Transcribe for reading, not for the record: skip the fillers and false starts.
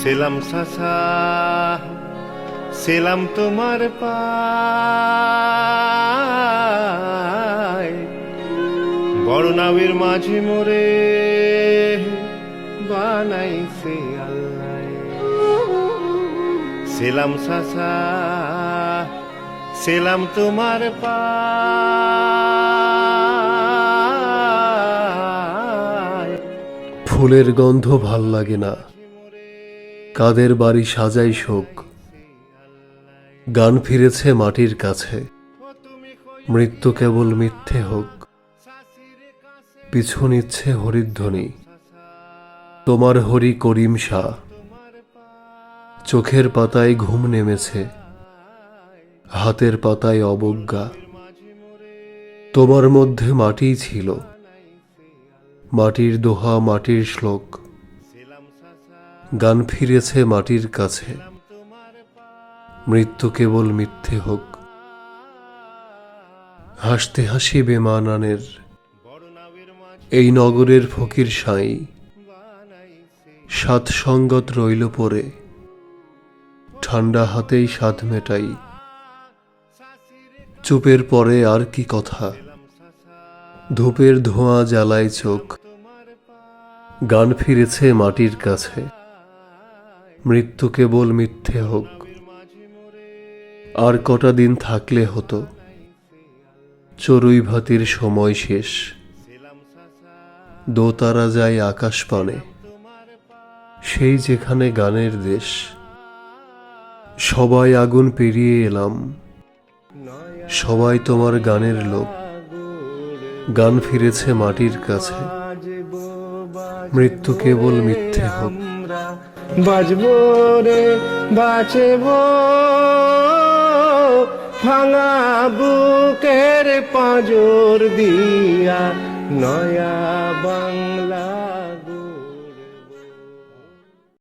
সেলাম সাসা সেলাম তোমার পায়, বড় নাবের মাঝে মোরে বানাইছে আল্লাহ। সেলাম সাসা সেলাম তোমার পায়। ফুলের গন্ধ ভাল লাগে না, কাদের বাড়ি সাজাই শোক। গান ফিরেছে মাটির কাছে, মৃত্যু কেবল মিথ্যে হোক। পিছু নিচ্ছে হরিধ্বনি, তোমার হরি করিম শাহ। চোখের পাতায় ঘুম নেমেছে, হাতের পাতায় অবজ্ঞা। তোমার মধ্যে মাটিই ছিল, মাটির দোহা মাটির শ্লোক। গান ফিরেছে মাটির কাছে, মৃত্যু কেবল মিথ্যে হোক। হাসতে হাসি বেমানানের এই নগরের ফকির সাঁই, সাত সঙ্গত রইল পরে, ঠান্ডা হাতেই স্বাদ মেটাই। চুপের পরে আর কি কথা, ধূপের ধোঁয়া জ্বালায় চোখ। গান ফিরেছে মাটির কাছে, মৃত্যু কেবল মিথ্যে হোক। আর কটা দিন থাকলে হতো, চড়ুই ভাতির সময় শেষ। দোতারা যায় আকাশ পানে, সেই যেখানে গানের দেশ। সবাই আগুন পেরিয়ে এলাম, সবাই তোমার গানের লোক। গান ফিরেছে মাটির কাছে, মৃত্যু কেবল মিথ্যে হোক। বাজবো রে বাঁচব, ভাঙা বুকের পাঁজর দিয়া নয়া বাংলা।